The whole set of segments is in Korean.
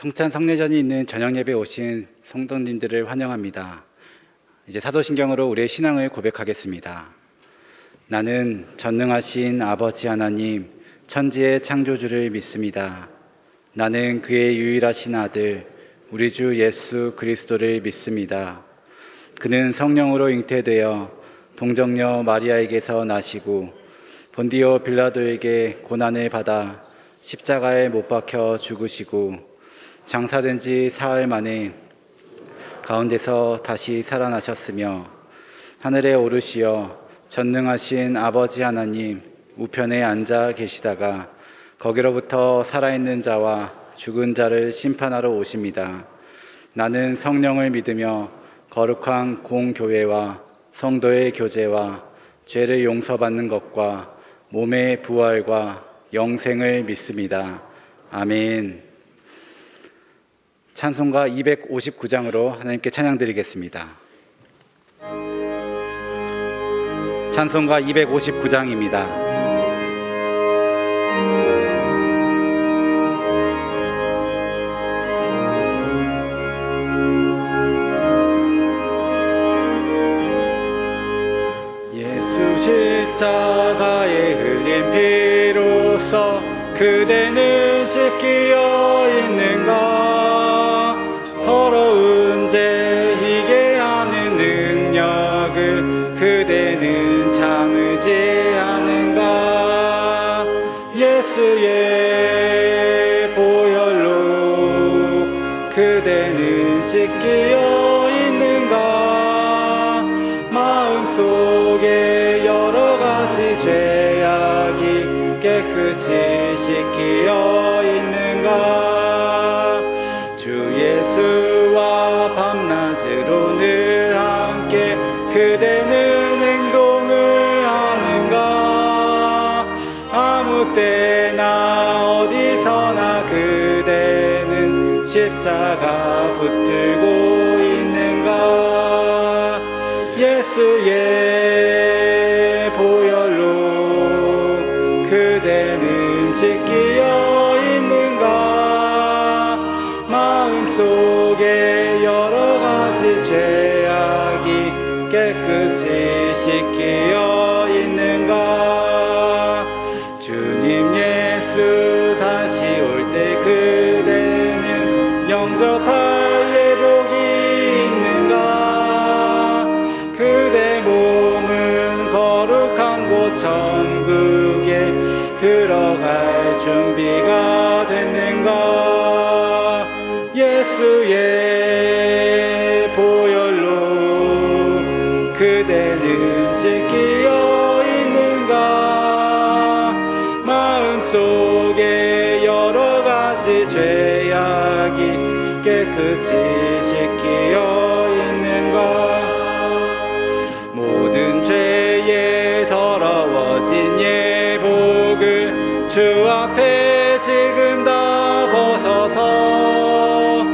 성찬 성례전이 있는 저녁 예배에 오신 성도님들을 환영합니다. 이제 사도신경으로 우리의 신앙을 고백하겠습니다. 나는 전능하신 아버지 하나님, 천지의 창조주를 믿습니다. 나는 그의 유일하신 아들, 우리 주 예수 그리스도를 믿습니다. 그는 성령으로 잉태되어 동정녀 마리아에게서 나시고 본디오 빌라도에게 고난을 받아 십자가에 못 박혀 죽으시고 장사된 지 사흘 만에 가운데서 다시 살아나셨으며 하늘에 오르시어 전능하신 아버지 하나님 우편에 앉아 계시다가 거기로부터 살아있는 자와 죽은 자를 심판하러 오십니다. 나는 성령을 믿으며 거룩한 공교회와 성도의 교제와 죄를 용서받는 것과 몸의 부활과 영생을 믿습니다. 아멘. 찬송가 259장으로 하나님께 찬양드리겠습니다. 찬송가 259장입니다. 예수 십자가에 흘린 피로써 그대는 씻기어 있는가? 더러운 죄 희게 하는 능력을 그대는 참으지 않은가? 예수의 보혈로 그대는 씻기어 있는가? 마음속에 여러 가지 죄악이 깨끗이 씻기어 있는가? 주 예수와 밤낮으로 늘 함께 그대는 행동을 하는가? 아무 때나 어디서나 그대는 십자가 붙들고 있는가? 예수의 보혈로 그대는 씻기어 있는가? 마음속에 여러 가지 죄악이 깨끗이 씻기어 있는가? 주님 예수 다시 올 때 그대는 영접할 예복이 있는가? 그대 몸은 거룩한 곳 천국에 들어갈 준비가 됐는가? 예수의 보혈로 그대는 씻기어 있는가? 마음속에 여러 가지 죄악이 깨끗이 씻기어 있는가? 모든 죄에 더러워진 예복을 주 앞에 지금 다 벗어서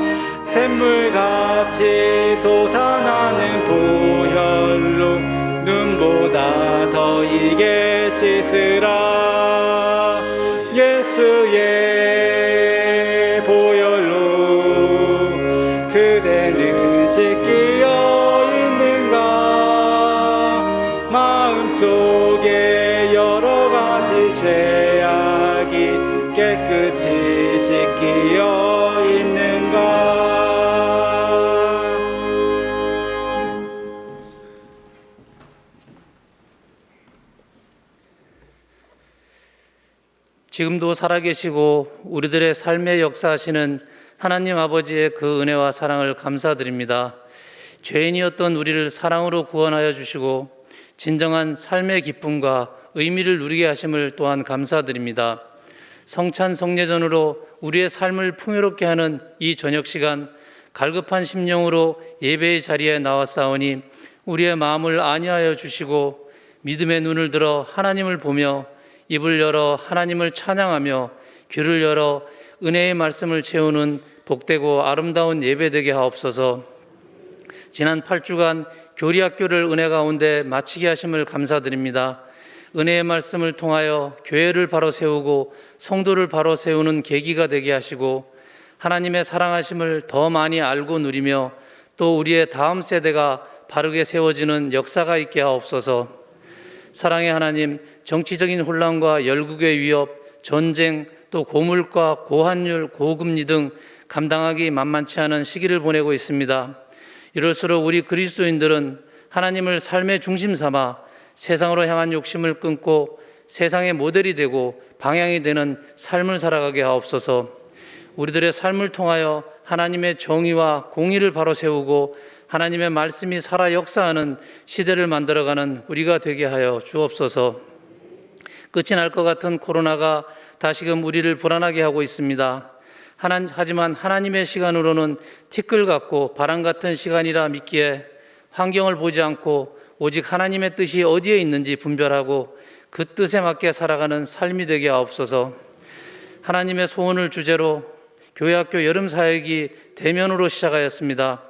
샘물같이 솟아나는 보혈로 눈보다 더 이게 씻으라. 예수의 보혈로 그대는 씻기어 있는가? 마음속에 여러 가지 죄악이 깨끗이 씻기어 있는가? 지금도 살아계시고 우리들의 삶에 역사하시는 하나님 아버지의 그 은혜와 사랑을 감사드립니다. 죄인이었던 우리를 사랑으로 구원하여 주시고 진정한 삶의 기쁨과 의미를 누리게 하심을 또한 감사드립니다. 성찬 성례전으로 우리의 삶을 풍요롭게 하는 이 저녁 시간, 갈급한 심령으로 예배의 자리에 나왔사오니 우리의 마음을 안위하여 주시고 믿음의 눈을 들어 하나님을 보며 입을 열어 하나님을 찬양하며 귀를 열어 은혜의 말씀을 채우는 복되고 아름다운 예배되게 하옵소서. 지난 8주간 교리학교를 은혜 가운데 마치게 하심을 감사드립니다. 은혜의 말씀을 통하여 교회를 바로 세우고 성도를 바로 세우는 계기가 되게 하시고 하나님의 사랑하심을 더 많이 알고 누리며 또 우리의 다음 세대가 바르게 세워지는 역사가 있게 하옵소서. 사랑의 하나님, 정치적인 혼란과 열국의 위협, 전쟁, 또 고물가, 고환율, 고금리 등 감당하기 만만치 않은 시기를 보내고 있습니다. 이럴수록 우리 그리스도인들은 하나님을 삶의 중심 삼아 세상으로 향한 욕심을 끊고 세상의 모델이 되고 방향이 되는 삶을 살아가게 하옵소서. 우리들의 삶을 통하여 하나님의 정의와 공의를 바로 세우고 하나님의 말씀이 살아 역사하는 시대를 만들어가는 우리가 되게 하여 주옵소서. 끝이 날 것 같은 코로나가 다시금 우리를 불안하게 하고 있습니다. 하지만 하나님의 시간으로는 티끌 같고 바람 같은 시간이라 믿기에 환경을 보지 않고 오직 하나님의 뜻이 어디에 있는지 분별하고 그 뜻에 맞게 살아가는 삶이 되게 하옵소서. 하나님의 소원을 주제로 교회학교 여름 사역이 대면으로 시작하였습니다.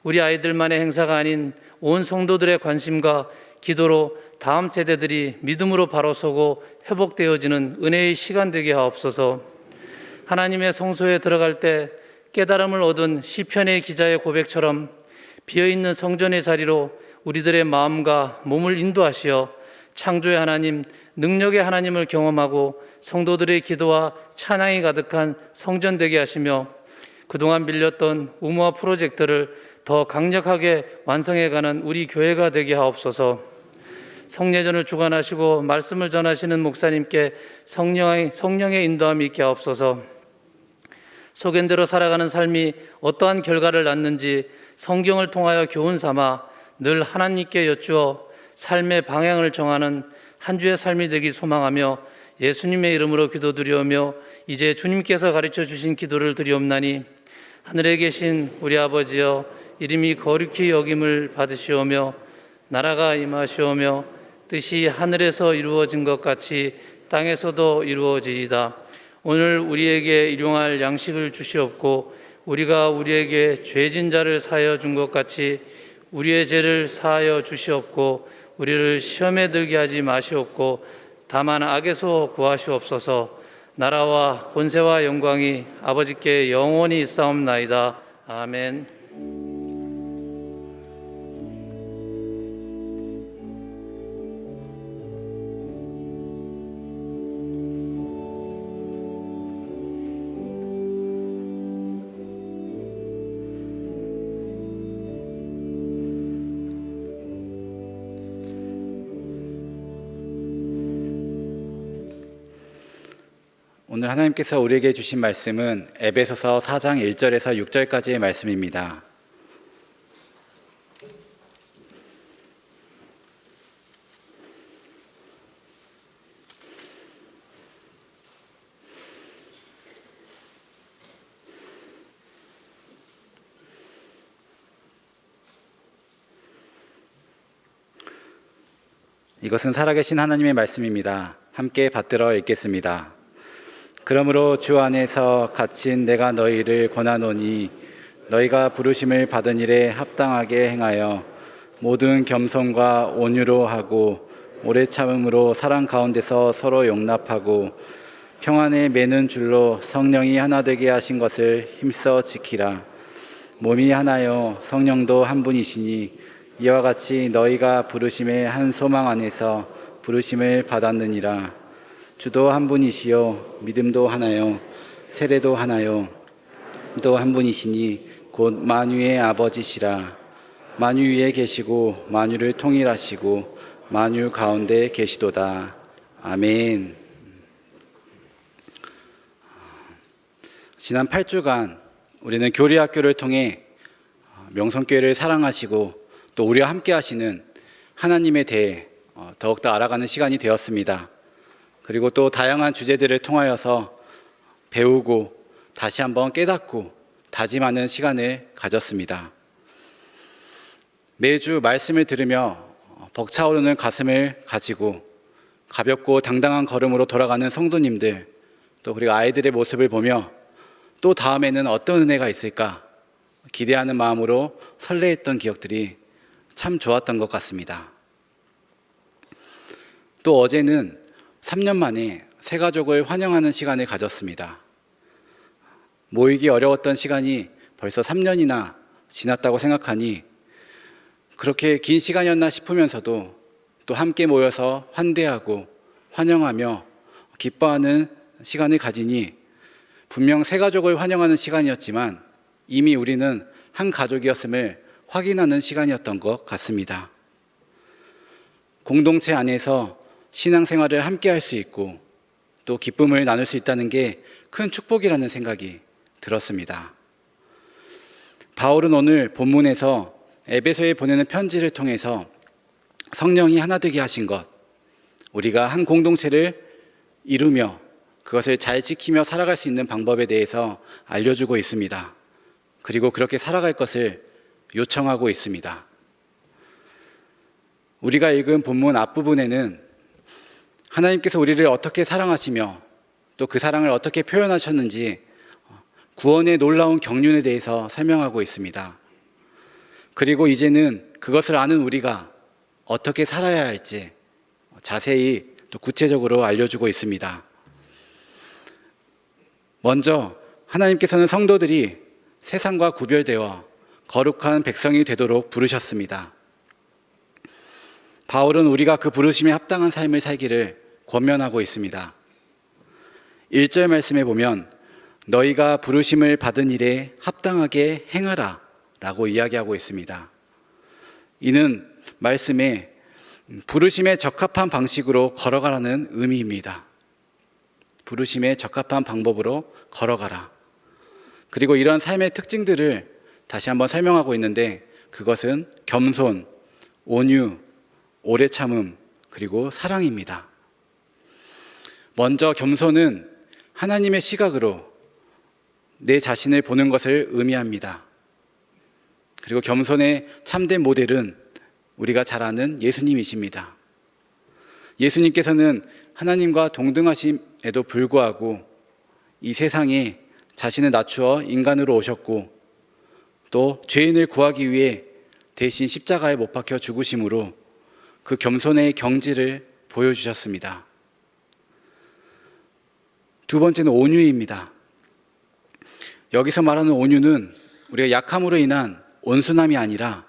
우리 아이들만의 행사가 아닌 온 성도들의 관심과 기도로 다음 세대들이 믿음으로 바로 서고 회복되어지는 은혜의 시간 되게 하옵소서. 하나님의 성소에 들어갈 때 깨달음을 얻은 시편의 기자의 고백처럼 비어있는 성전의 자리로 우리들의 마음과 몸을 인도하시어 창조의 하나님, 능력의 하나님을 경험하고 성도들의 기도와 찬양이 가득한 성전 되게 하시며 그동안 밀렸던 의무화 프로젝트를 더 강력하게 완성해가는 우리 교회가 되게 하옵소서. 성례전을 주관하시고 말씀을 전하시는 목사님께 성령의 인도함이 있게 하옵소서. 소견대로 살아가는 삶이 어떠한 결과를 낳는지 성경을 통하여 교훈 삼아 늘 하나님께 여쭈어 삶의 방향을 정하는 한 주의 삶이 되길 소망하며 예수님의 이름으로 기도드리오며 이제 주님께서 가르쳐 주신 기도를 드리옵나니 하늘에 계신 우리 아버지여 이름이 거룩히 여김을 받으시오며 나라가 임하시오며 뜻이 하늘에서 이루어진 것 같이 땅에서도 이루어지이다. 오늘 우리에게 일용할 양식을 주시옵고 우리가 우리에게 죄진 자를 사하여 준 것 같이 우리의 죄를 사하여 주시옵고 우리를 시험에 들게 하지 마시옵고 다만 악에서 구하시옵소서. 나라와 권세와 영광이 아버지께 영원히 있사옵나이다. 아멘. 오늘 하나님께서 우리에게 주신 말씀은 에베소서 4장 1절에서 6절까지의 말씀입니다. 이것은 살아계신 하나님의 말씀입니다. 함께 받들어 읽겠습니다. 그러므로 주 안에서 갇힌 내가 너희를 권하노니 너희가 부르심을 받은 일에 합당하게 행하여 모든 겸손과 온유로 하고 오래 참음으로 사랑 가운데서 서로 용납하고 평안에 매는 줄로 성령이 하나 되게 하신 것을 힘써 지키라. 몸이 하나요 성령도 한 분이시니 이와 같이 너희가 부르심의 한 소망 안에서 부르심을 받았느니라. 주도 한 분이시요 믿음도 하나요 세례도 하나요 또 한 분이시니 곧 만유의 아버지시라. 만유 위에 계시고 만유를 통일하시고 만유 가운데 계시도다. 아멘. 지난 8주간 우리는 교리학교를 통해 명성교회를 사랑하시고 또 우리와 함께 하시는 하나님에 대해 더욱더 알아가는 시간이 되었습니다. 그리고 또 다양한 주제들을 통하여서 배우고 다시 한번 깨닫고 다짐하는 시간을 가졌습니다. 매주 말씀을 들으며 벅차오르는 가슴을 가지고 가볍고 당당한 걸음으로 돌아가는 성도님들, 또 그리고 아이들의 모습을 보며 또 다음에는 어떤 은혜가 있을까 기대하는 마음으로 설레했던 기억들이 참 좋았던 것 같습니다. 또 어제는 3년 만에 새 가족을 환영하는 시간을 가졌습니다. 모이기 어려웠던 시간이 벌써 3년이나 지났다고 생각하니 그렇게 긴 시간이었나 싶으면서도 또 함께 모여서 환대하고 환영하며 기뻐하는 시간을 가지니 분명 새 가족을 환영하는 시간이었지만 이미 우리는 한 가족이었음을 확인하는 시간이었던 것 같습니다. 공동체 안에서 신앙생활을 함께 할 수 있고 또 기쁨을 나눌 수 있다는 게 큰 축복이라는 생각이 들었습니다. 바울은 오늘 본문에서 에베소에 보내는 편지를 통해서 성령이 하나 되게 하신 것, 우리가 한 공동체를 이루며 그것을 잘 지키며 살아갈 수 있는 방법에 대해서 알려주고 있습니다. 그리고 그렇게 살아갈 것을 요청하고 있습니다. 우리가 읽은 본문 앞부분에는 하나님께서 우리를 어떻게 사랑하시며 또 그 사랑을 어떻게 표현하셨는지 구원의 놀라운 경륜에 대해서 설명하고 있습니다. 그리고 이제는 그것을 아는 우리가 어떻게 살아야 할지 자세히 또 구체적으로 알려주고 있습니다. 먼저 하나님께서는 성도들이 세상과 구별되어 거룩한 백성이 되도록 부르셨습니다. 바울은 우리가 그 부르심에 합당한 삶을 살기를 권면하고 있습니다. 1절 말씀에 보면 너희가 부르심을 받은 일에 합당하게 행하라 라고 이야기하고 있습니다. 이는 말씀에 부르심에 적합한 방식으로 걸어가라는 의미입니다. 부르심에 적합한 방법으로 걸어가라. 그리고 이런 삶의 특징들을 다시 한번 설명하고 있는데 그것은 겸손, 온유, 오래 참음, 그리고 사랑입니다. 먼저 겸손은 하나님의 시각으로 내 자신을 보는 것을 의미합니다. 그리고 겸손의 참된 모델은 우리가 잘 아는 예수님이십니다. 예수님께서는 하나님과 동등하심에도 불구하고 이 세상에 자신을 낮추어 인간으로 오셨고 또 죄인을 구하기 위해 대신 십자가에 못 박혀 죽으심으로 그 겸손의 경지를 보여주셨습니다. 두 번째는 온유입니다. 여기서 말하는 온유는 우리가 약함으로 인한 온순함이 아니라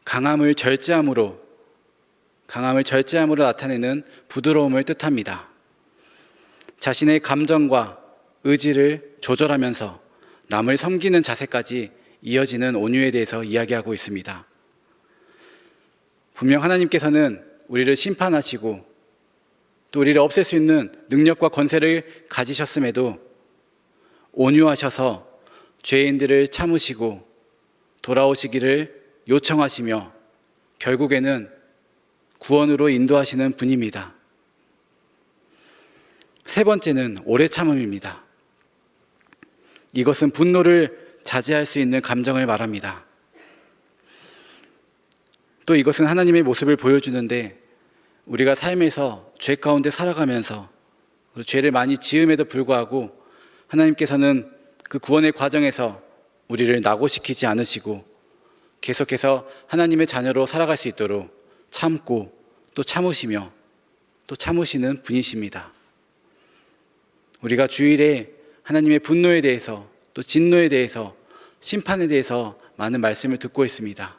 강함을 절제함으로 나타내는 부드러움을 뜻합니다. 자신의 감정과 의지를 조절하면서 남을 섬기는 자세까지 이어지는 온유에 대해서 이야기하고 있습니다. 분명 하나님께서는 우리를 심판하시고 또 우리를 없앨 수 있는 능력과 권세를 가지셨음에도 온유하셔서 죄인들을 참으시고 돌아오시기를 요청하시며 결국에는 구원으로 인도하시는 분입니다. 세 번째는 오래 참음입니다. 이것은 분노를 자제할 수 있는 감정을 말합니다. 또 이것은 하나님의 모습을 보여주는데 우리가 삶에서 죄 가운데 살아가면서 죄를 많이 지음에도 불구하고 하나님께서는 그 구원의 과정에서 우리를 낙오시키지 않으시고 계속해서 하나님의 자녀로 살아갈 수 있도록 참고 또 참으시며 또 참으시는 분이십니다. 우리가 주일에 하나님의 분노에 대해서 또 진노에 대해서 심판에 대해서 많은 말씀을 듣고 있습니다.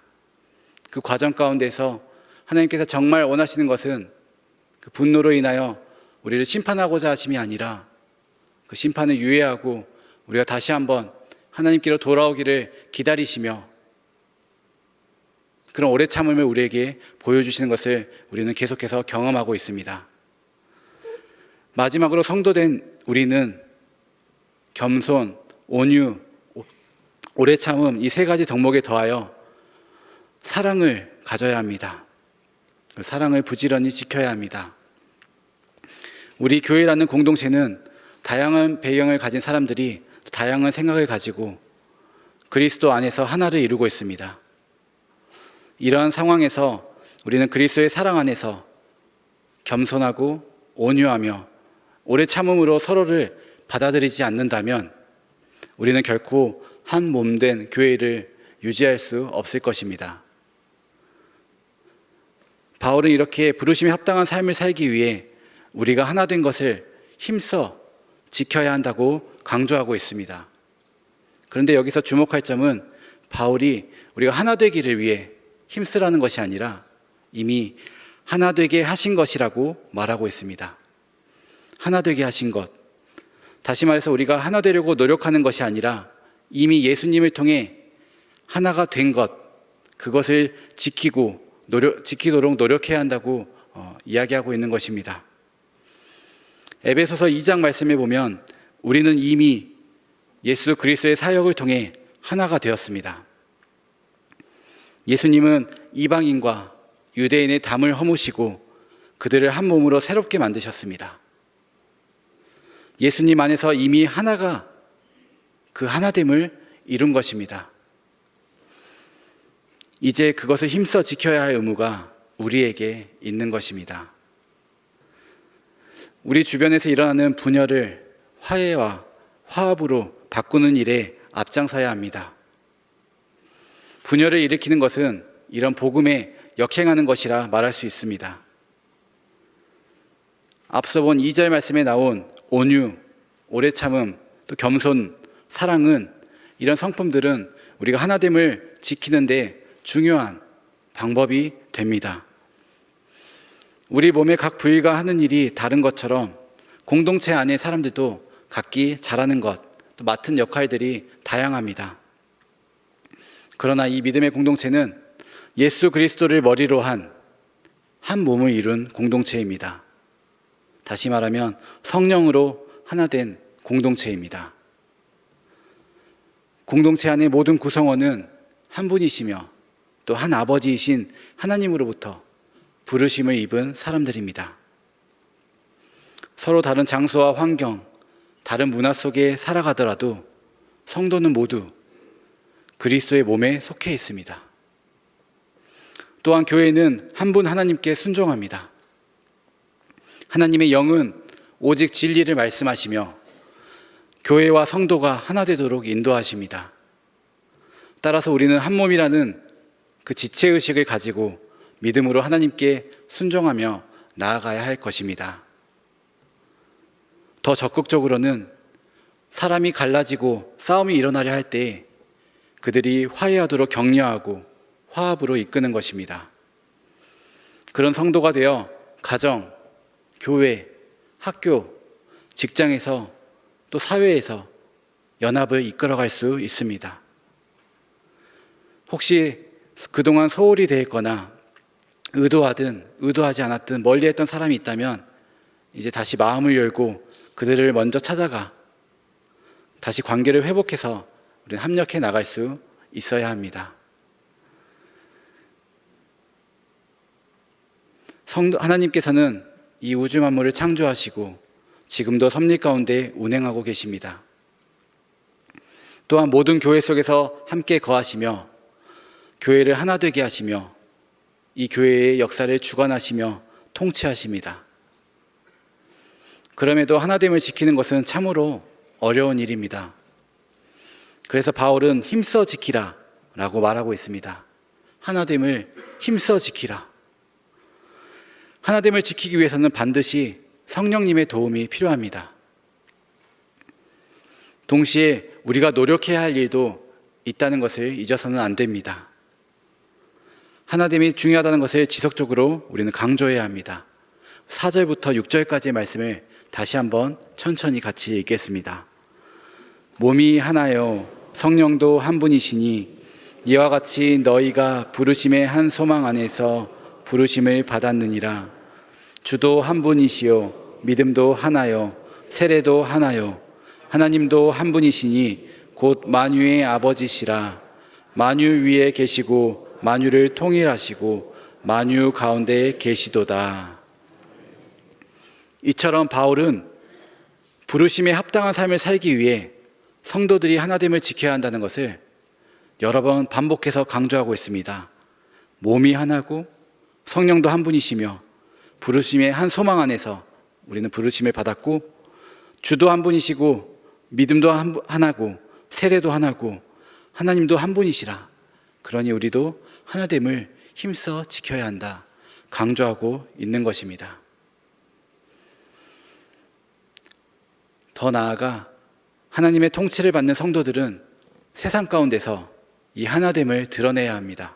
그 과정 가운데서 하나님께서 정말 원하시는 것은 그 분노로 인하여 우리를 심판하고자 하심이 아니라 그 심판을 유예하고 우리가 다시 한번 하나님께로 돌아오기를 기다리시며 그런 오래 참음을 우리에게 보여주시는 것을 우리는 계속해서 경험하고 있습니다. 마지막으로 성도된 우리는 겸손, 온유, 오래 참음 이 세 가지 덕목에 더하여 사랑을 가져야 합니다. 사랑을 부지런히 지켜야 합니다. 우리 교회라는 공동체는 다양한 배경을 가진 사람들이 다양한 생각을 가지고 그리스도 안에서 하나를 이루고 있습니다. 이러한 상황에서 우리는 그리스도의 사랑 안에서 겸손하고 온유하며 오래 참음으로 서로를 받아들이지 않는다면 우리는 결코 한 몸된 교회를 유지할 수 없을 것입니다. 바울은 이렇게 부르심에 합당한 삶을 살기 위해 우리가 하나 된 것을 힘써 지켜야 한다고 강조하고 있습니다. 그런데 여기서 주목할 점은 바울이 우리가 하나 되기를 위해 힘쓰라는 것이 아니라 이미 하나 되게 하신 것이라고 말하고 있습니다. 하나 되게 하신 것. 다시 말해서 우리가 하나 되려고 노력하는 것이 아니라 이미 예수님을 통해 하나가 된 것, 그것을 지키도록 노력해야 한다고 이야기하고 있는 것입니다. 에베소서 2장 말씀에 보면 우리는 이미 예수 그리스도의 사역을 통해 하나가 되었습니다. 예수님은 이방인과 유대인의 담을 허무시고 그들을 한 몸으로 새롭게 만드셨습니다. 예수님 안에서 이미 하나가 그 하나됨을 이룬 것입니다. 이제 그것을 힘써 지켜야 할 의무가 우리에게 있는 것입니다. 우리 주변에서 일어나는 분열을 화해와 화합으로 바꾸는 일에 앞장서야 합니다. 분열을 일으키는 것은 이런 복음에 역행하는 것이라 말할 수 있습니다. 앞서 본 2절 말씀에 나온 온유, 오래 참음, 또 겸손, 사랑은 이런 성품들은 우리가 하나됨을 지키는데 중요한 방법이 됩니다. 우리 몸의 각 부위가 하는 일이 다른 것처럼 공동체 안의 사람들도 각기 잘하는 것, 또 맡은 역할들이 다양합니다. 그러나 이 믿음의 공동체는 예수 그리스도를 머리로 한 몸을 이룬 공동체입니다. 다시 말하면 성령으로 하나 된 공동체입니다. 공동체 안의 모든 구성원은 한 분이시며 또 한 아버지이신 하나님으로부터 부르심을 입은 사람들입니다. 서로 다른 장소와 환경, 다른 문화 속에 살아가더라도 성도는 모두 그리스도의 몸에 속해 있습니다. 또한 교회는 한 분 하나님께 순종합니다. 하나님의 영은 오직 진리를 말씀하시며 교회와 성도가 하나 되도록 인도하십니다. 따라서 우리는 한 몸이라는 그 지체의식을 가지고 믿음으로 하나님께 순종하며 나아가야 할 것입니다. 더 적극적으로는 사람이 갈라지고 싸움이 일어나려 할 때 그들이 화해하도록 격려하고 화합으로 이끄는 것입니다. 그런 성도가 되어 가정, 교회, 학교, 직장에서 또 사회에서 연합을 이끌어갈 수 있습니다. 혹시 그동안 소홀히 대했거나 의도하든 의도하지 않았든 멀리했던 사람이 있다면 이제 다시 마음을 열고 그들을 먼저 찾아가 다시 관계를 회복해서 우리는 합력해 나갈 수 있어야 합니다. 하나님께서는 이 우주 만물을 창조하시고 지금도 섭리 가운데 운행하고 계십니다. 또한 모든 교회 속에서 함께 거하시며 교회를 하나 되게 하시며 이 교회의 역사를 주관하시며 통치하십니다. 그럼에도 하나됨을 지키는 것은 참으로 어려운 일입니다. 그래서 바울은 힘써 지키라 라고 말하고 있습니다. 하나됨을 힘써 지키라. 하나됨을 지키기 위해서는 반드시 성령님의 도움이 필요합니다. 동시에 우리가 노력해야 할 일도 있다는 것을 잊어서는 안 됩니다. 하나됨이 중요하다는 것을 지속적으로 우리는 강조해야 합니다. 4절부터 6절까지의 말씀을 다시 한번 천천히 같이 읽겠습니다. 몸이 하나요 성령도 한 분이시니 이와 같이 너희가 부르심의 한 소망 안에서 부르심을 받았느니라. 주도 한 분이시요 믿음도 하나요 세례도 하나요 하나님도 한 분이시니 곧 만유의 아버지시라. 만유 위에 계시고 만유를 통일하시고 만유 가운데 계시도다. 이처럼 바울은 부르심에 합당한 삶을 살기 위해 성도들이 하나됨을 지켜야 한다는 것을 여러 번 반복해서 강조하고 있습니다. 몸이 하나고 성령도 한 분이시며 부르심의 한 소망 안에서 우리는 부르심을 받았고 주도 한 분이시고 믿음도 하나고 세례도 하나고 하나님도 한 분이시라. 그러니 우리도 하나됨을 힘써 지켜야 한다 강조하고 있는 것입니다. 더 나아가 하나님의 통치를 받는 성도들은 세상 가운데서 이 하나됨을 드러내야 합니다.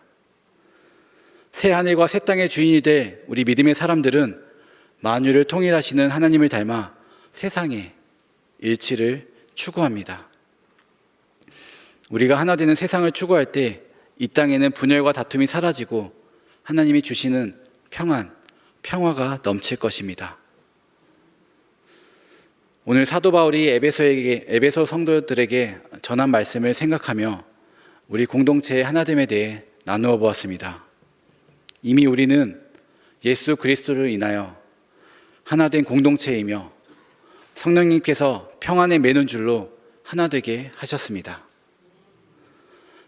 새 하늘과 새 땅의 주인이 될 우리 믿음의 사람들은 만유를 통일하시는 하나님을 닮아 세상의 일치를 추구합니다. 우리가 하나 되는 세상을 추구할 때 이 땅에는 분열과 다툼이 사라지고 하나님이 주시는 평안, 평화가 넘칠 것입니다. 오늘 사도 바울이 에베소 성도들에게 전한 말씀을 생각하며 우리 공동체의 하나됨에 대해 나누어 보았습니다. 이미 우리는 예수 그리스도를 인하여 하나된 공동체이며 성령님께서 평안의 매는 줄로 하나 되게 하셨습니다.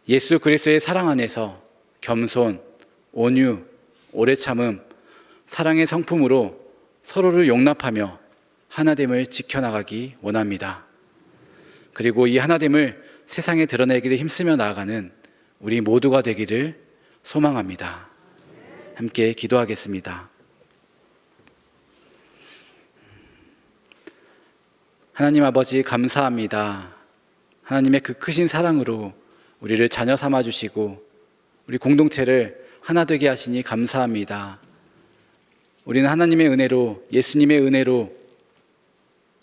예수 그리스도의 사랑 안에서 겸손, 온유, 오래 참음, 사랑의 성품으로 서로를 용납하며 하나됨을 지켜나가기 원합니다. 그리고 이 하나됨을 세상에 드러내기를 힘쓰며 나아가는 우리 모두가 되기를 소망합니다. 함께 기도하겠습니다. 하나님 아버지 감사합니다. 하나님의 그 크신 사랑으로 우리를 자녀 삼아주시고 우리 공동체를 하나 되게 하시니 감사합니다. 우리는 하나님의 은혜로, 예수님의 은혜로,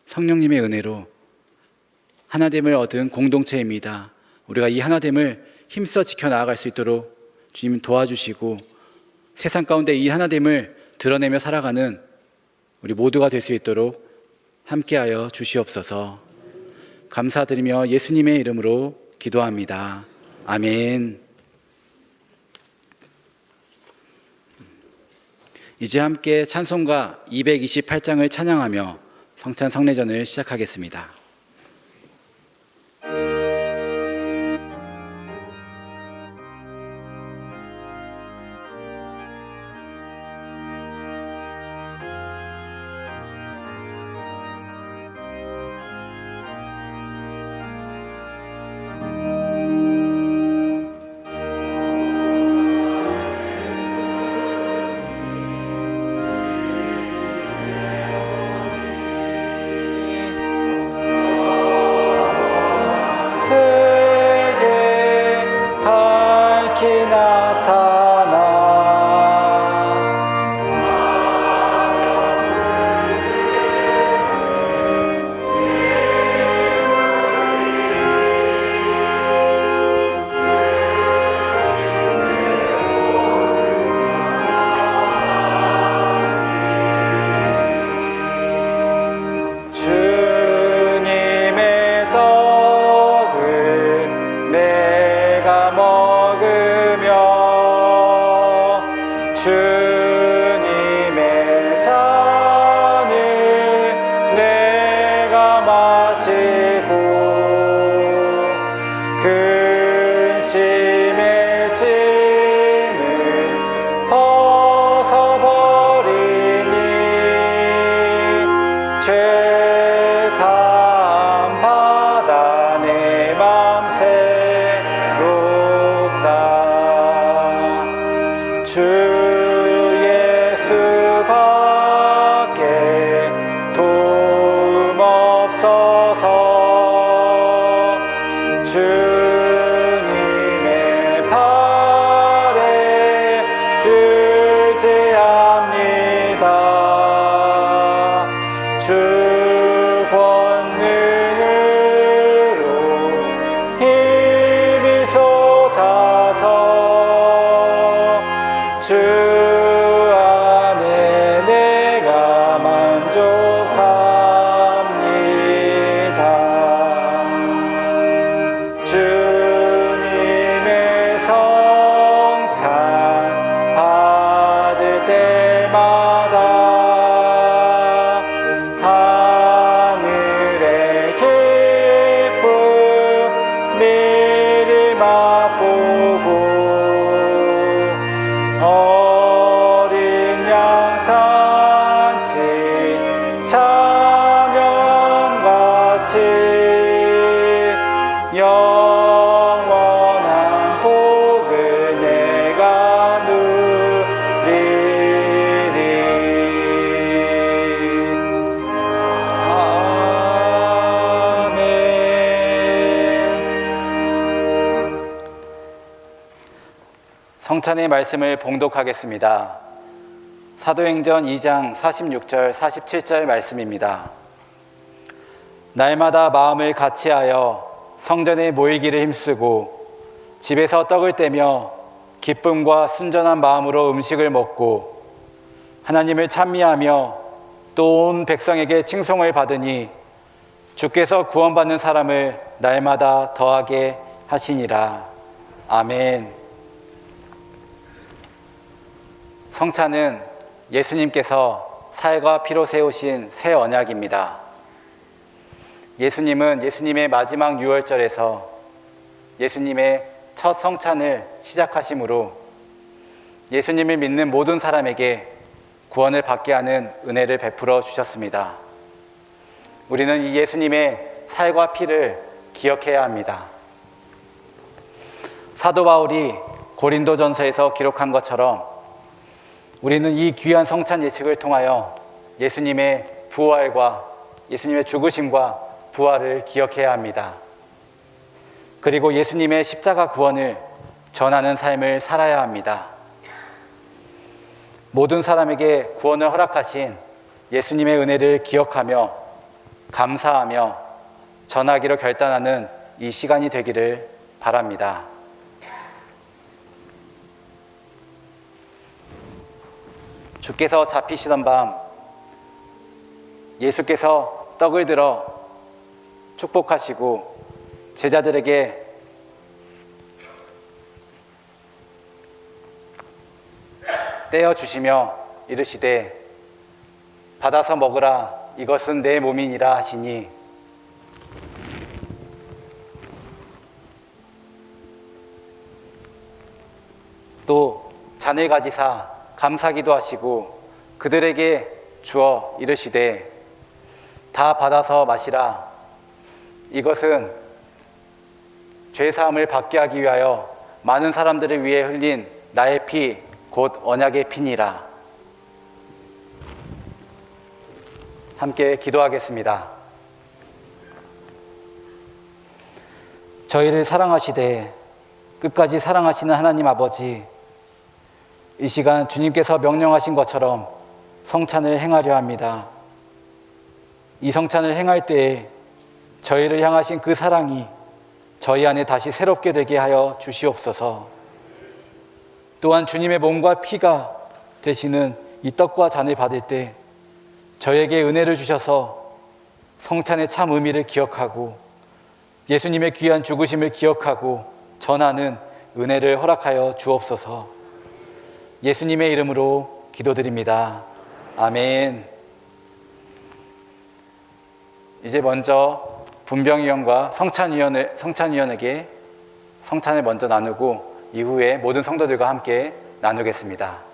성령님의 은혜로 하나됨을 얻은 공동체입니다. 우리가 이 하나됨을 힘써 지켜나갈 수 있도록 주님 도와주시고 세상 가운데 이 하나됨을 드러내며 살아가는 우리 모두가 될 수 있도록 함께하여 주시옵소서. 감사드리며 예수님의 이름으로 기도합니다. 아멘. 이제 함께 찬송가 228장을 찬양하며 성찬 성례전을 시작하겠습니다. 성찬의 말씀을 봉독하겠습니다. 사도행전 2장 46절 47절 말씀입니다. 날마다 마음을 같이하여 성전에 모이기를 힘쓰고 집에서 떡을 떼며 기쁨과 순전한 마음으로 음식을 먹고 하나님을 찬미하며 또 온 백성에게 칭송을 받으니 주께서 구원받는 사람을 날마다 더하게 하시니라. 아멘. 성찬은 예수님께서 살과 피로 세우신 새 언약입니다. 예수님은 예수님의 마지막 유월절에서 예수님의 첫 성찬을 시작하심으로 예수님을 믿는 모든 사람에게 구원을 받게 하는 은혜를 베풀어 주셨습니다. 우리는 이 예수님의 살과 피를 기억해야 합니다. 사도 바울이 고린도전서에서 기록한 것처럼 우리는 이 귀한 성찬 예식을 통하여 예수님의 부활과 예수님의 죽으심과 부활을 기억해야 합니다. 그리고 예수님의 십자가 구원을 전하는 삶을 살아야 합니다. 모든 사람에게 구원을 허락하신 예수님의 은혜를 기억하며 감사하며 전하기로 결단하는 이 시간이 되기를 바랍니다. 주께서 잡히시던 밤 예수께서 떡을 들어 축복하시고 제자들에게 떼어 주시며 이르시되 받아서 먹으라 이것은 내 몸이니라 하시니 또 잔을 가지사 감사기도 하시고 그들에게 주어 이르시되 다 받아서 마시라 이것은 죄사함을 받게 하기 위하여 많은 사람들을 위해 흘린 나의 피 곧 언약의 피니라. 함께 기도하겠습니다. 저희를 사랑하시되 끝까지 사랑하시는 하나님 아버지, 이 시간 주님께서 명령하신 것처럼 성찬을 행하려 합니다. 이 성찬을 행할 때에 저희를 향하신 그 사랑이 저희 안에 다시 새롭게 되게 하여 주시옵소서. 또한 주님의 몸과 피가 되시는 이 떡과 잔을 받을 때 저에게 은혜를 주셔서 성찬의 참 의미를 기억하고 예수님의 귀한 죽으심을 기억하고 전하는 은혜를 허락하여 주옵소서. 예수님의 이름으로 기도드립니다. 아멘. 이제 먼저 분병위원과 성찬위원에게 성찬을 먼저 나누고 이후에 모든 성도들과 함께 나누겠습니다.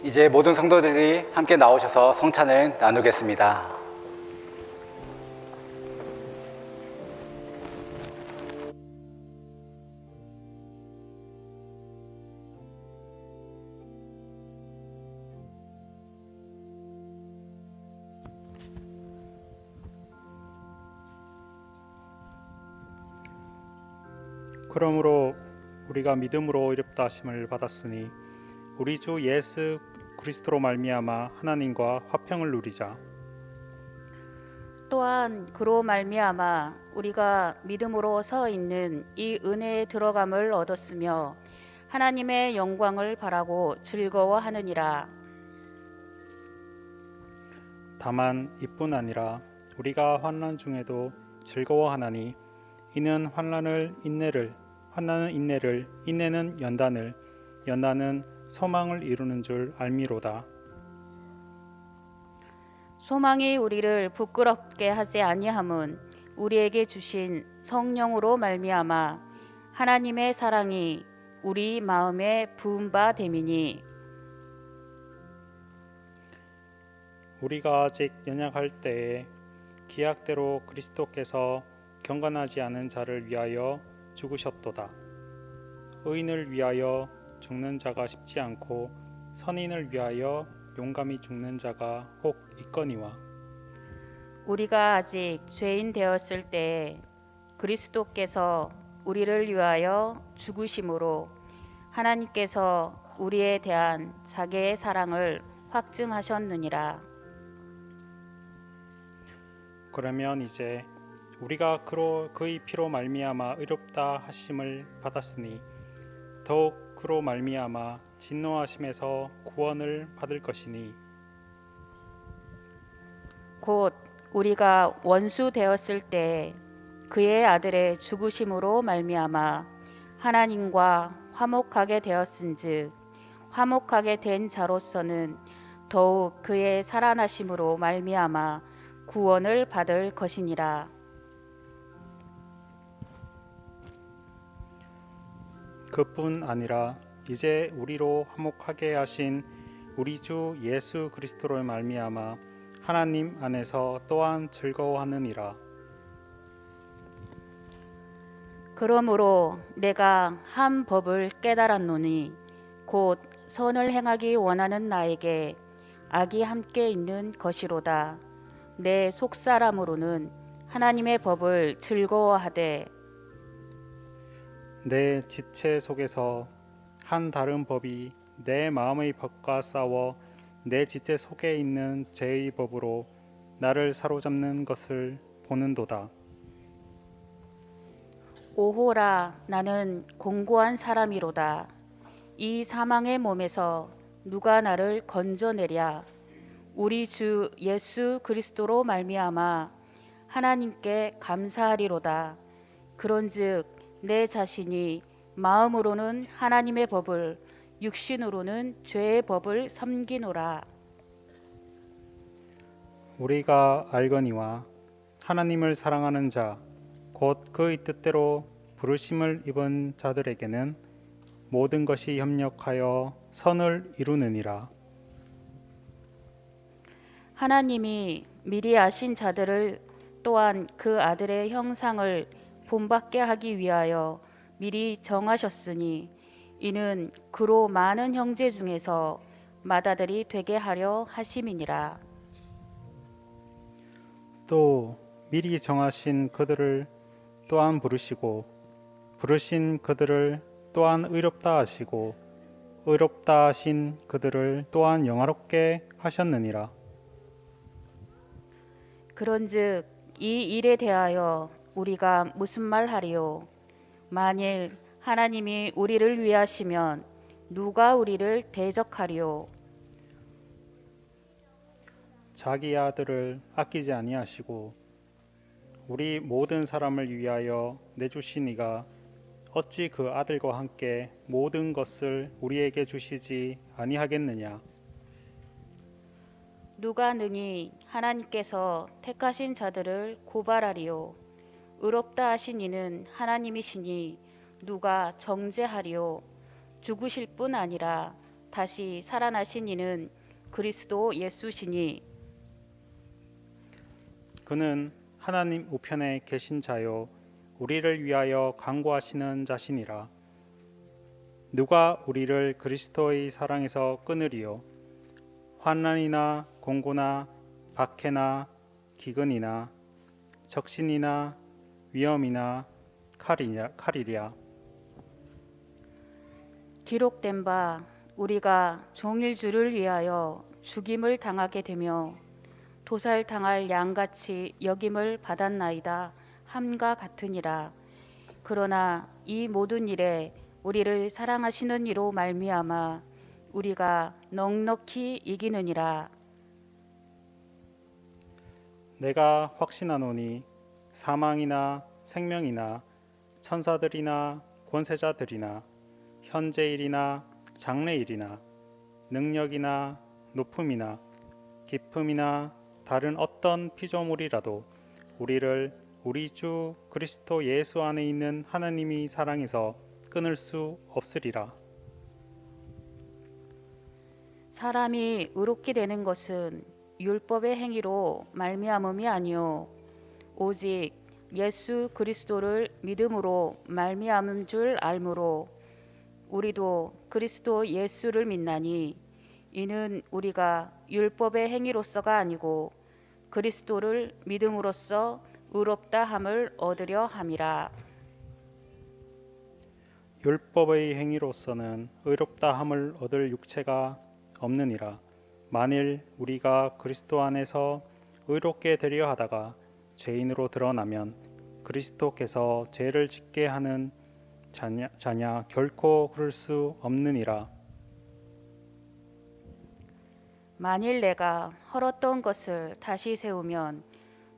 이제 모든 성도들이 함께 나오셔서 성찬을 나누겠습니다. 그러므로 우리가 믿음으로 의롭다 하심을 받았으니 우리 주 예수 그리스도로 말미암아 하나님과 화평을 누리자. 또한 그로 말미암아 우리가 믿음으로 서 있는 이 은혜에 들어감을 얻었으며 하나님의 영광을 바라고 즐거워하느니라. 다만 이뿐 아니라 우리가 환난 중에도 즐거워하나니 이는 환난은 인내를, 인내는 연단을, 연단은 소망을 이루는 줄 알미로다. 소망이 우리를 부끄럽게 하지 아니함은 우리에게 주신 성령으로 말미암아 하나님의 사랑이 우리 마음에 부은 바 됨이니. 우리가 아직 연약할 때에 기약대로 그리스도께서 경건하지 않은 자를 위하여 죽으셨도다. 의인을 위하여 죽는 자가 쉽지 않고 선인을 위하여 용감히 죽는 자가 혹 있거니와. 우리가 아직 죄인 되었을 때 그리스도께서 우리를 위하여 죽으심으로 하나님께서 우리에 대한 자기의 사랑을 확증하셨느니라. 그러면 이제 우리가 그의 피로 말미암아 의롭다 하심을 받았으니 더욱 그로 말미암아 진노하심에서 구원을 받을 것이니. 곧 우리가 원수 되었을 때 그의 아들의 죽으심으로 말미암아 하나님과 화목하게 되었은즉 화목하게 된 자로서는 더욱 그의 살아나심으로 말미암아 구원을 받을 것이니라. 그뿐 아니라 이제 우리로 화목하게 하신 우리 주 예수 그리스도로 말미암아 하나님 안에서 또한 즐거워하느니라. 그러므로 내가 한 법을 깨달았노니 곧 선을 행하기 원하는 나에게 악이 함께 있는 것이로다. 내 속사람으로는 하나님의 법을 즐거워하되 내 지체 속에서 한 다른 법이 내 마음의 법과 싸워 내 지체 속에 있는 죄의 법으로 나를 사로잡는 것을 보는도다. 오호라, 나는 공고한 사람이로다. 이 사망의 몸에서 누가 나를 건져내랴. 우리 주 예수 그리스도로 말미암아 하나님께 감사하리로다. 그런즉 내 자신이 마음으로는 하나님의 법을, 육신으로는 죄의 법을 섬기노라. 우리가 알거니와 하나님을 사랑하는 자 곧 그의 뜻대로 부르심을 입은 자들에게는 모든 것이 협력하여 선을 이루느니라. 하나님이 미리 아신 자들을 또한 그 아들의 형상을 본받게 하기 위하여 미리 정하셨으니 이는 그로 많은 형제 중에서 맏아들이 되게 하려 하심이니라. 또 미리 정하신 그들을 또한 부르시고 부르신 그들을 또한 의롭다 하시고 의롭다 하신 그들을 또한 영화롭게 하셨느니라. 그런즉 이 일에 대하여 우리가 무슨 말하리요? 만일 하나님이 우리를 위하시면 누가 우리를 대적하리요? 자기 아들을 아끼지 아니하시고 우리 모든 사람을 위하여 내주신 이가 어찌 그 아들과 함께 모든 것을 우리에게 주시지 아니하겠느냐. 누가 능히 하나님께서 택하신 자들을 고발하리요? 의롭다 하신 이는 하나님이시니 누가 정죄하리요? 죽으실 뿐 아니라 다시 살아나신 이는 그리스도 예수시니 그는 하나님 우편에 계신 자요 우리를 위하여 간구하시는 자시니라. 누가 우리를 그리스도의 사랑에서 끊으리요? 환난이나 공고나 박해나 기근이나 적신이나 위험이나 칼이랴. 기록된 바 우리가 종일 주를 위하여 죽임을 당하게 되며 도살당할 양같이 여김을 받았나이다 함과 같으니라. 그러나 이 모든 일에 우리를 사랑하시는 이로 말미암아 우리가 넉넉히 이기느니라. 내가 확신하노니 사망이나 생명이나 천사들이나 권세자들이나 현재일이나 장래일이나 능력이나 높음이나 깊음이나 다른 어떤 피조물이라도 우리를 우리 주 그리스도 예수 안에 있는 하나님이 사랑해서 끊을 수 없으리라. 사람이 의롭게 되는 것은 율법의 행위로 말미암음이 아니요 오직 예수 그리스도를 믿음으로 말미암은 줄 알므로 우리도 그리스도 예수를 믿나니 이는 우리가 율법의 행위로서가 아니고 그리스도를 믿음으로써 의롭다 함을 얻으려 함이라. 율법의 행위로서는 의롭다 함을 얻을 육체가 없느니라. 만일 우리가 그리스도 안에서 의롭게 되려 하다가 죄인으로 드러나면 그리스도께서 죄를 짓게 하는 자냐 결코 그럴 수 없느니라. 만일 내가 헐었던 것을 다시 세우면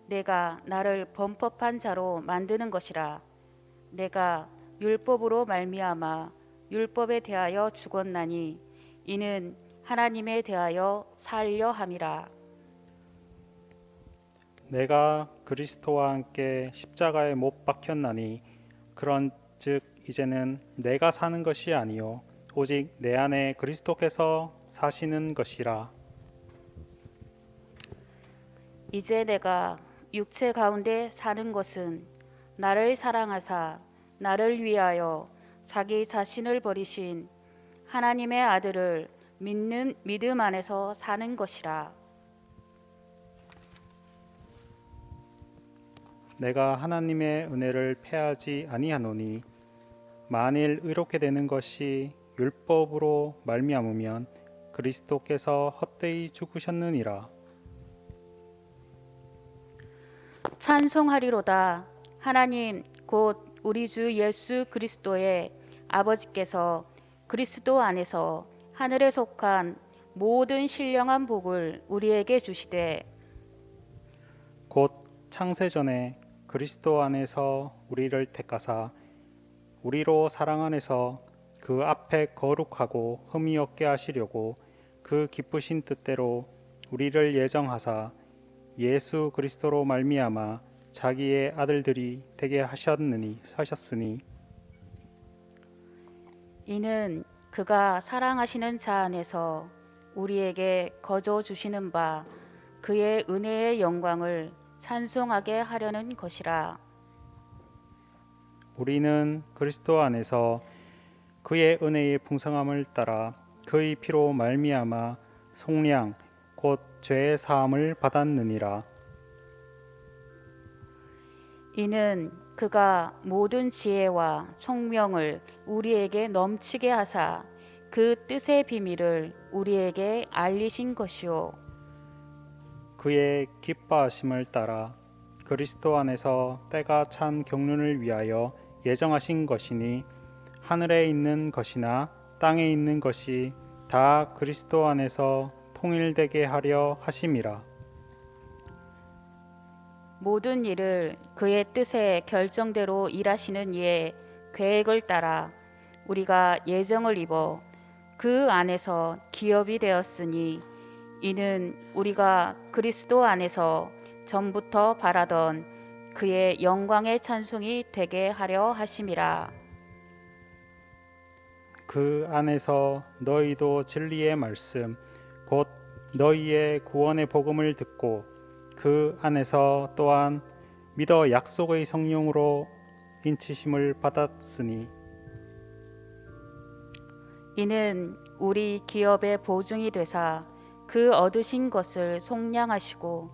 내가 나를 범법한 자로 만드는 것이라. 내가 율법으로 말미암아 율법에 대하여 죽었나니 이는 하나님에 대하여 살려 함이라. 내가 그리스도와 함께 십자가에 못 박혔나니 그런즉 이제는 내가 사는 것이 아니요 오직 내 안에 그리스도께서 사시는 것이라. 이제 내가 육체 가운데 사는 것은 나를 사랑하사 나를 위하여 자기 자신을 버리신 하나님의 아들을 믿는 믿음 안에서 사는 것이라. 내가 하나님의 은혜를 패하지 아니하노니 만일 의롭게 되는 것이 율법으로 말미암으면 그리스도께서 헛되이 죽으셨느니라. 찬송하리로다. 하나님 곧 우리 주 예수 그리스도의 아버지께서 그리스도 안에서 하늘에 속한 모든 신령한 복을 우리에게 주시되 곧 창세전에 그리스도 안에서 우리를 택하사 우리로 사랑 안에서 그 앞에 거룩하고 흠이 없게 하시려고 그 기쁘신 뜻대로 우리를 예정하사 예수 그리스도로 말미암아 자기의 아들들이 되게 하셨으니 이는 그가 사랑하시는 자 안에서 우리에게 거저 주시는 바 그의 은혜의 영광을 찬송하게 하려는 것이라. 우리는 그리스도 안에서 그의 은혜의 풍성함을 따라 그의 피로 말미암아 속량 곧 죄의 사함을 받았느니라. 이는 그가 모든 지혜와 총명을 우리에게 넘치게 하사 그 뜻의 비밀을 우리에게 알리신 것이요 그의 기뻐하심을 따라 그리스도 안에서 때가 찬 경륜을 위하여 예정하신 것이니 하늘에 있는 것이나 땅에 있는 것이 다 그리스도 안에서 통일되게 하려 하심이라. 모든 일을 그의 뜻의 결정대로 일하시는 이의 계획을 따라 우리가 예정을 입어 그 안에서 기업이 되었으니 이는 우리가 그리스도 안에서 전부터 바라던 그의 영광의 찬송이 되게 하려 하심이라. 그 안에서 너희도 진리의 말씀 곧 너희의 구원의 복음을 듣고 그 안에서 또한 믿어 약속의 성령으로 인치심을 받았으니 이는 우리 기업의 보증이 되사 그 얻으신 것을 속량하시고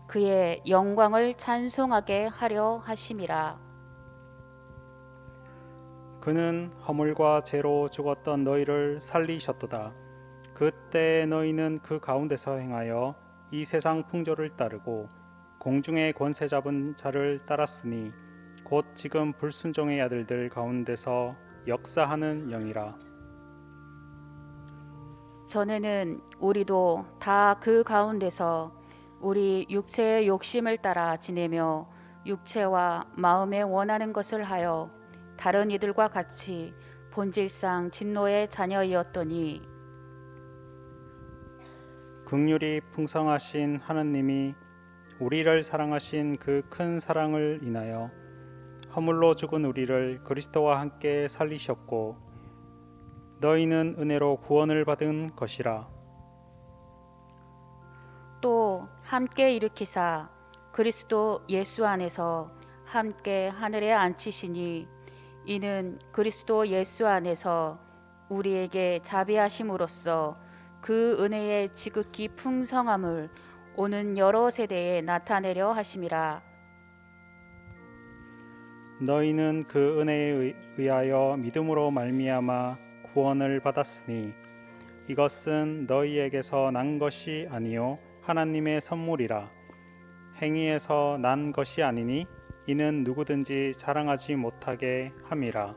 그의 영광을 찬송하게 하려 하심이라. 그는 허물과 죄로 죽었던 너희를 살리셨도다. 그때 너희는 그 가운데서 행하여 이 세상 풍조를 따르고 공중의 권세 잡은 자를 따랐으니 곧 지금 불순종의 아들들 가운데서 역사하는 영이라. 전에는 우리도 다 그 가운데서 우리 육체의 욕심을 따라 지내며 육체와 마음에 원하는 것을 하여 다른 이들과 같이 본질상 진노의 자녀이었더니 긍휼이 풍성하신 하나님이 우리를 사랑하신 그 큰 사랑을 인하여 허물로 죽은 우리를 그리스도와 함께 살리셨고 너희는 은혜로 구원을 받은 것이라. 또 함께 일으키사 그리스도 예수 안에서 함께 하늘에 앉히시니 이는 그리스도 예수 안에서 우리에게 자비하심으로써 그 은혜의 지극히 풍성함을 오는 여러 세대에 나타내려 하심이라. 너희는 그 은혜에 의하여 믿음으로 말미암아 구원을 받았으니 이것은 너희에게서 난 것이 아니요 하나님의 선물이라. 행위에서 난 것이 아니니 이는 누구든지 자랑하지 못하게 함이라.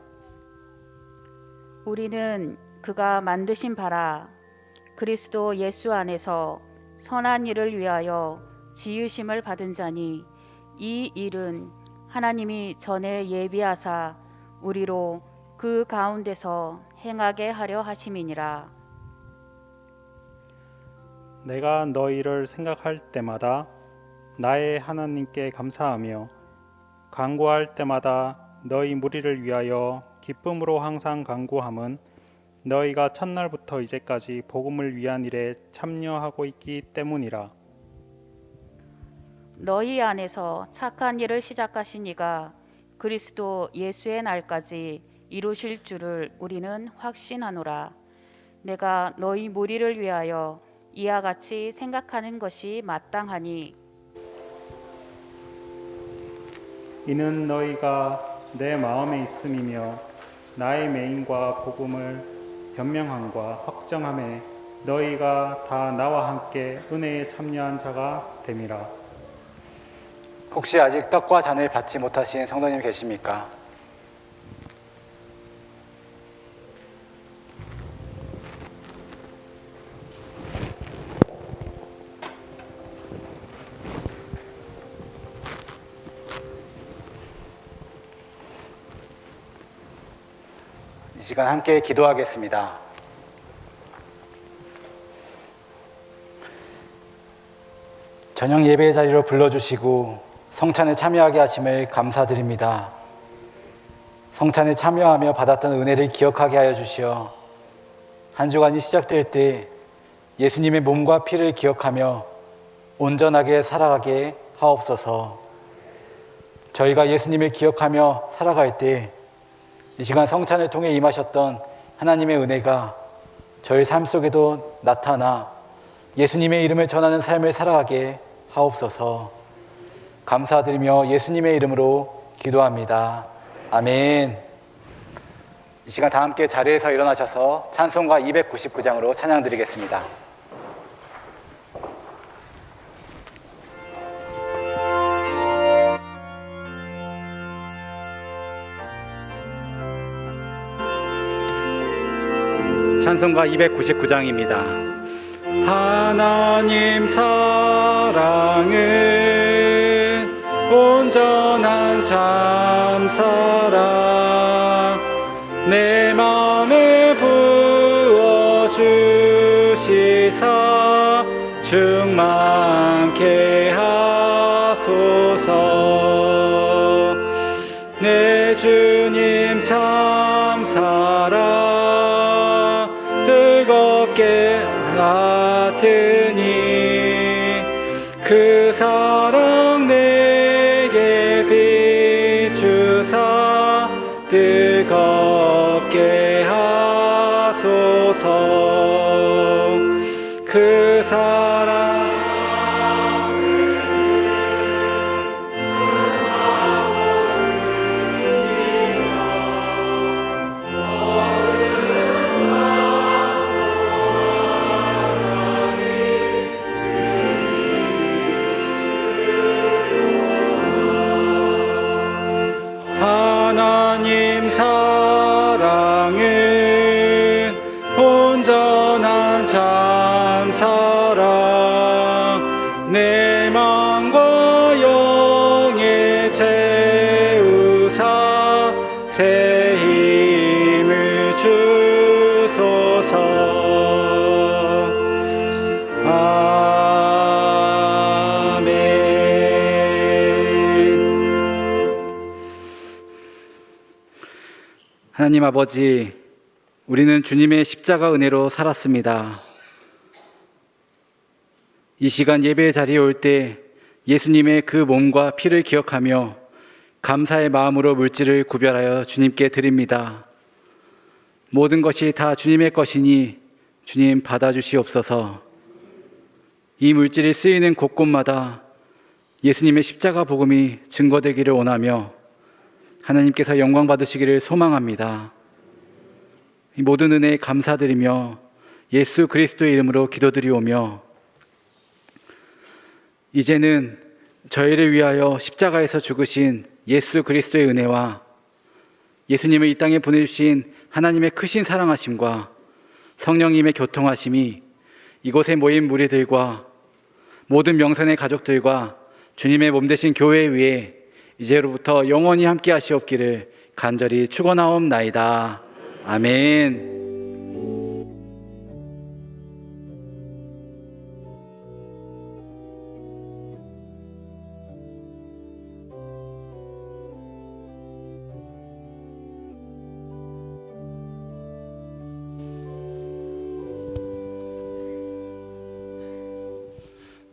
우리는 그가 만드신 바라 그리스도 예수 안에서 선한 일을 위하여 지으심을 받은 자니 이 일은 하나님이 전에 예비하사 우리로 그 가운데서 행하게 하려 하심이니라. 내가 너희를 생각할 때마다 나의 하나님께 감사하며 간구할 때마다 너희 무리를 위하여 기쁨으로 항상 간구함은 너희가 첫날부터 이제까지 복음을 위한 일에 참여하고 있기 때문이라. 너희 안에서 착한 일을 시작하신 이가 그리스도 예수의 날까지 이루실 줄을 우리는 확신하노라. 내가 너희 무리를 위하여 이와 같이 생각하는 것이 마땅하니 이는 너희가 내 마음에 있음이며 나의 맹인과 복음을 변명함과 확정함에 너희가 다 나와 함께 은혜에 참여한 자가 됨이라. 혹시 아직 떡과 잔을 받지 못하신 성도님 계십니까? 이 시간 함께 기도하겠습니다. 저녁 예배의 자리로 불러주시고 성찬에 참여하게 하심을 감사드립니다. 성찬에 참여하며 받았던 은혜를 기억하게 하여 주시어 한 주간이 시작될 때 예수님의 몸과 피를 기억하며 온전하게 살아가게 하옵소서. 저희가 예수님을 기억하며 살아갈 때 이 시간 성찬을 통해 임하셨던 하나님의 은혜가 저희 삶 속에도 나타나 예수님의 이름을 전하는 삶을 살아가게 하옵소서. 감사드리며 예수님의 이름으로 기도합니다. 아멘. 이 시간 다 함께 자리에서 일어나셔서 찬송가 299장으로 찬양 드리겠습니다. 찬송가 299장입니다. 하나님 사랑은 온전한 참사랑 내 마음에 부어주시사 충만케 하소서. 내 주님 참 사랑 깨닫으니 그 사랑 내게 비추사 뜨겁게 하소서. 그 사랑 하나님 사랑은 온전한 참 사랑 내 맘과 영에 채우사 새 힘을 주소서. 하나님 아버지, 우리는 주님의 십자가 은혜로 살았습니다. 이 시간 예배 자리에 올 때 예수님의 그 몸과 피를 기억하며 감사의 마음으로 물질을 구별하여 주님께 드립니다. 모든 것이 다 주님의 것이니 주님 받아주시옵소서. 이 물질이 쓰이는 곳곳마다 예수님의 십자가 복음이 증거되기를 원하며 하나님께서 영광 받으시기를 소망합니다. 이 모든 은혜에 감사드리며 예수 그리스도의 이름으로 기도드리오며 이제는 저희를 위하여 십자가에서 죽으신 예수 그리스도의 은혜와 예수님을 이 땅에 보내주신 하나님의 크신 사랑하심과 성령님의 교통하심이 이곳에 모인 무리들과 모든 명선의 가족들과 주님의 몸 되신 교회 위에 이제로부터 영원히 함께 하시옵기를 간절히 축원하옵나이다. 아멘.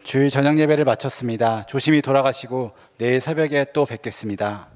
주일 저녁 예배를 마쳤습니다. 조심히 돌아가시고 내일 새벽에 또 뵙겠습니다.